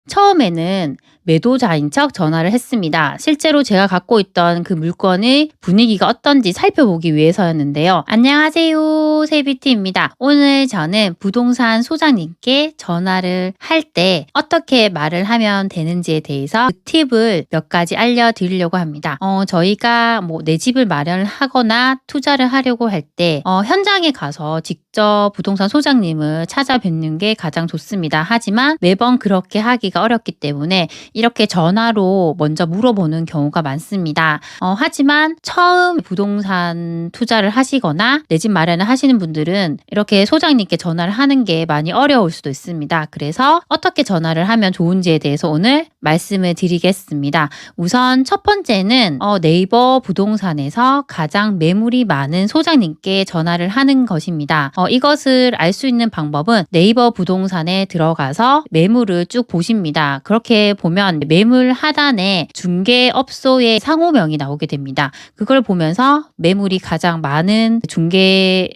처음에는 매도자인 척 전화를 했습니다. 실제로 제가 갖고 있던 그 물건의 분위기가 어떤지 살펴보기 위해서였는데요. 안녕하세요, 세비티입니다. 오늘 저는 부동산 소장님께 전화를 할 때 어떻게 말을 하면 되는지에 대해서 그 팁을 몇 가지 알려드리려고 합니다. 저희가 내 집을 마련하거나 투자를 하려고 할 때 현장에 가서 직접 부동산 소장님을 찾아뵙는 게 가장 좋습니다. 하지만 매번 그렇게 하기가 어렵기 때문에 이렇게 전화로 먼저 물어보는 경우가 많습니다. 하지만 처음 부동산 투자를 하시거나 내 집 마련을 하시는 분들은 이렇게 소장님께 전화를 하는 게 많이 어려울 수도 있습니다. 그래서 어떻게 전화를 하면 좋은지에 대해서 오늘 말씀을 드리겠습니다. 우선 첫 번째는 네이버 부동산에서 가장 매물이 많은 소장님께 전화를 하는 것입니다. 이것을 알 수 있는 방법은 네이버 부동산에 들어가서 매물을 쭉 보십니다. 그렇게 보면 매물 하단에 중개업소의 상호명이 나오게 됩니다. 그걸 보면서 매물이 가장 많은 중개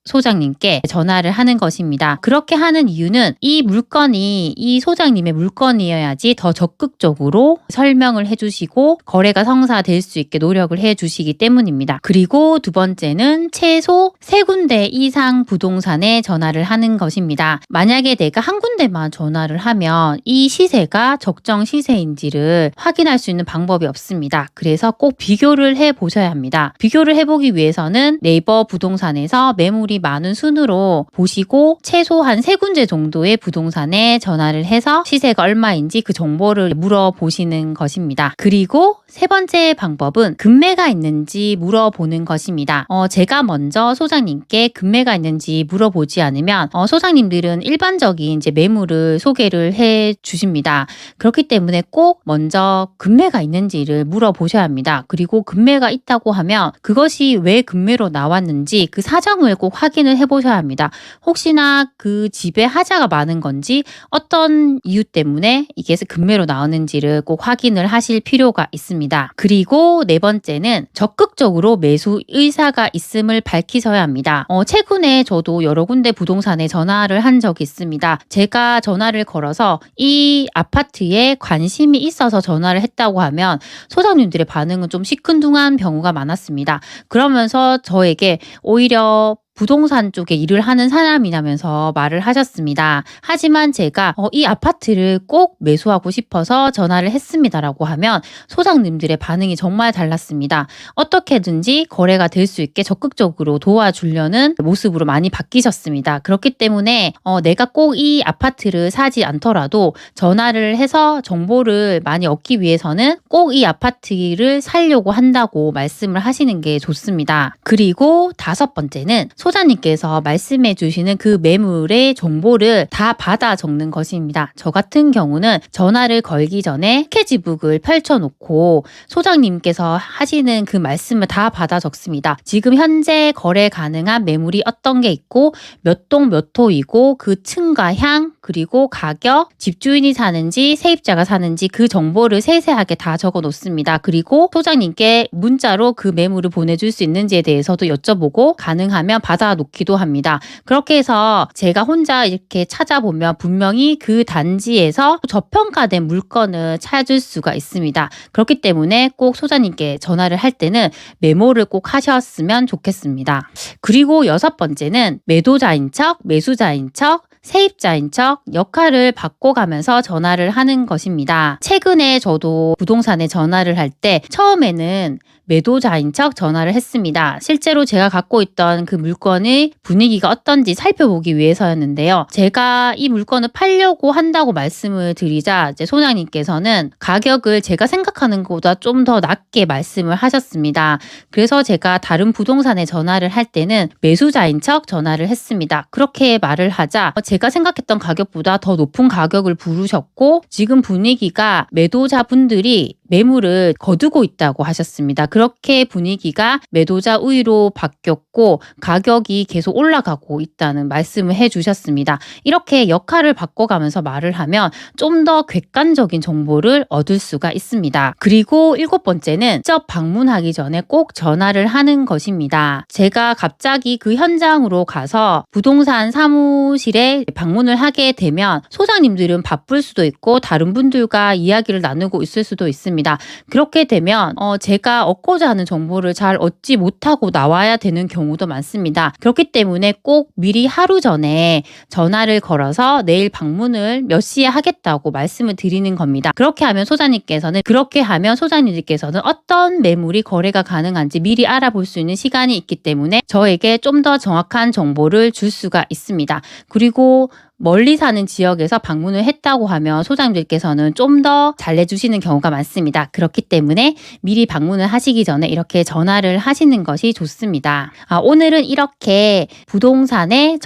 소장님께 전화를 하는 것입니다. 그렇게 하는 이유는 이 물건이 이 소장님의 물건이어야지 더 적극적으로 설명을 해주시고 거래가 성사될 수 있게 노력을 해주시기 때문입니다. 그리고 두 번째는 최소 3군데 이상 부동산에 전화를 하는 것입니다. 만약에 내가 한 군데만 전화를 하면 이 시세가 적정 시세인지를 확인할 수 있는 방법이 없습니다. 그래서 꼭 비교를 해보셔야 합니다. 비교를 해보기 위해서는 네이버 부동산에서 매물이 많은 순으로 보시고 최소한 3군데 정도의 부동산에 전화를 해서 시세가 얼마인지 그 정보를 물어보시는 것입니다. 그리고 세 번째 방법은 금매가 있는지 물어보는 것입니다. 제가 먼저 소장님께 금매가 있는지 물어보지 않으면 소장님들은 일반적인 이제 매물을 소개를 해 주십니다. 그렇기 때문에 꼭 먼저 금매가 있는지를 물어보셔야 합니다. 그리고 금매가 있다고 하면 그것이 왜 금매로 나왔는지 그 사정을 꼭 확인을 해보셔야 합니다. 혹시나 그 집에 하자가 많은 건지 어떤 이유 때문에 이게 금매로 나오는지를 꼭 확인을 하실 필요가 있습니다. 그리고 네 번째는 적극적으로 매수 의사가 있음을 밝히셔야 합니다. 최근에 저도 여러 군데 부동산에 전화를 한 적이 있습니다. 제가 전화를 걸어서 이 아파트에 관심이 있어서 전화를 했다고 하면 소장님들의 반응은 좀 시큰둥한 경우가 많았습니다. 그러면서 저에게 오히려 부동산 쪽에 일을 하는 사람이라면서 말을 하셨습니다. 하지만 제가 이 아파트를 꼭 매수하고 싶어서 전화를 했습니다라고 하면 소장님들의 반응이 정말 달랐습니다. 어떻게든지 거래가 될 수 있게 적극적으로 도와주려는 모습으로 많이 바뀌셨습니다. 그렇기 때문에 내가 꼭 이 아파트를 사지 않더라도 전화를 해서 정보를 많이 얻기 위해서는 꼭 이 아파트를 사려고 한다고 말씀을 하시는 게 좋습니다. 그리고 5번째는 소장님께서 말씀해 주시는 그 매물의 정보를 다 받아 적는 것입니다. 저 같은 경우는 전화를 걸기 전에 스케치북을 펼쳐놓고 소장님께서 하시는 그 말씀을 다 받아 적습니다. 지금 현재 거래 가능한 매물이 어떤 게 있고 몇 동 몇 호이고 그 층과 향 그리고 가격, 집주인이 사는지 세입자가 사는지 그 정보를 세세하게 다 적어 놓습니다. 그리고 소장님께 문자로 그 매물을 보내줄 수 있는지에 대해서도 여쭤보고 가능하면 받아 놓기도 합니다. 그렇게 해서 제가 혼자 이렇게 찾아보면 분명히 그 단지에서 저평가된 물건을 찾을 수가 있습니다. 그렇기 때문에 꼭 소장님께 전화를 할 때는 메모를 꼭 하셨으면 좋겠습니다. 그리고 6번째는 매도자인 척, 매수자인 척, 세입자인 척 역할을 바꿔가면서 전화를 하는 것입니다. 최근에 저도 부동산에 전화를 할 때 처음에는 매도자인 척 전화를 했습니다. 실제로 제가 갖고 있던 그 물건의 분위기가 어떤지 살펴보기 위해서였는데요. 제가 이 물건을 팔려고 한다고 말씀을 드리자 이제 소장님께서는 가격을 제가 생각하는 것보다 좀 더 낮게 말씀을 하셨습니다. 그래서 제가 다른 부동산에 전화를 할 때는 매수자인 척 전화를 했습니다. 그렇게 말을 하자 제가 생각했던 가격보다 더 높은 가격을 부르셨고 지금 분위기가 매도자분들이 매물을 거두고 있다고 하셨습니다. 그렇게 분위기가 매도자 우위로 바뀌었고 가격이 계속 올라가고 있다는 말씀을 해주셨습니다. 이렇게 역할을 바꿔가면서 말을 하면 좀 더 객관적인 정보를 얻을 수가 있습니다. 그리고 7번째는 직접 방문하기 전에 꼭 전화를 하는 것입니다. 제가 갑자기 그 현장으로 가서 부동산 사무실에 방문을 하게 되면 소장님들은 바쁠 수도 있고 다른 분들과 이야기를 나누고 있을 수도 있습니다. 그렇게 되면 제가 얻고자 하는 정보를 잘 얻지 못하고 나와야 되는 경우도 많습니다. 그렇기 때문에 꼭 미리 하루 전에 전화를 걸어서 내일 방문을 몇 시에 하겠다고 말씀을 드리는 겁니다. 그렇게 하면 소장님들께서는 어떤 매물이 거래가 가능한지 미리 알아볼 수 있는 시간이 있기 때문에 저에게 좀 더 정확한 정보를 줄 수가 있습니다. 그리고 멀리 사는 지역에서 방문을 했다고 하면 소장님들께서는 좀 더 잘 내주시는 경우가 많습니다. 그렇기 때문에 미리 방문을 하시기 전에 이렇게 전화를 하시는 것이 좋습니다. 오늘은 이렇게 부동산에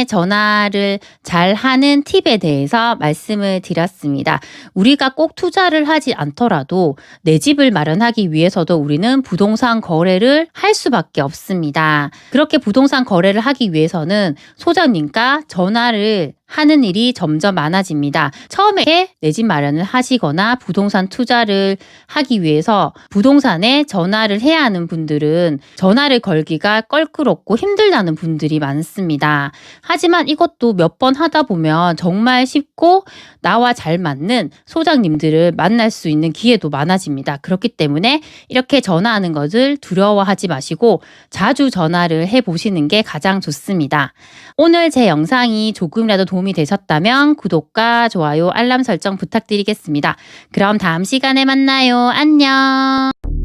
전화를 잘 하는 팁에 대해서 말씀을 드렸습니다. 우리가 꼭 투자를 하지 않더라도 내 집을 마련하기 위해서도 우리는 부동산 거래를 할 수밖에 없습니다. 그렇게 부동산 거래를 하기 위해서는 소장님과 전화를 하는 일이 점점 많아집니다. 처음에 내 집 마련을 하시거나 부동산 투자를 하기 위해서 부동산에 전화를 해야 하는 분들은 전화를 걸기가 껄끄럽고 힘들다는 분들이 많습니다. 하지만 이것도 몇 번 하다 보면 정말 쉽고 나와 잘 맞는 소장님들을 만날 수 있는 기회도 많아집니다. 그렇기 때문에 이렇게 전화하는 것을 두려워하지 마시고 자주 전화를 해보시는 게 가장 좋습니다. 오늘 제 영상이 조금이라도 도움이 되셨다면 구독과 좋아요, 알람 설정 부탁드리겠습니다. 그럼 다음 시간에 만나요. 안녕.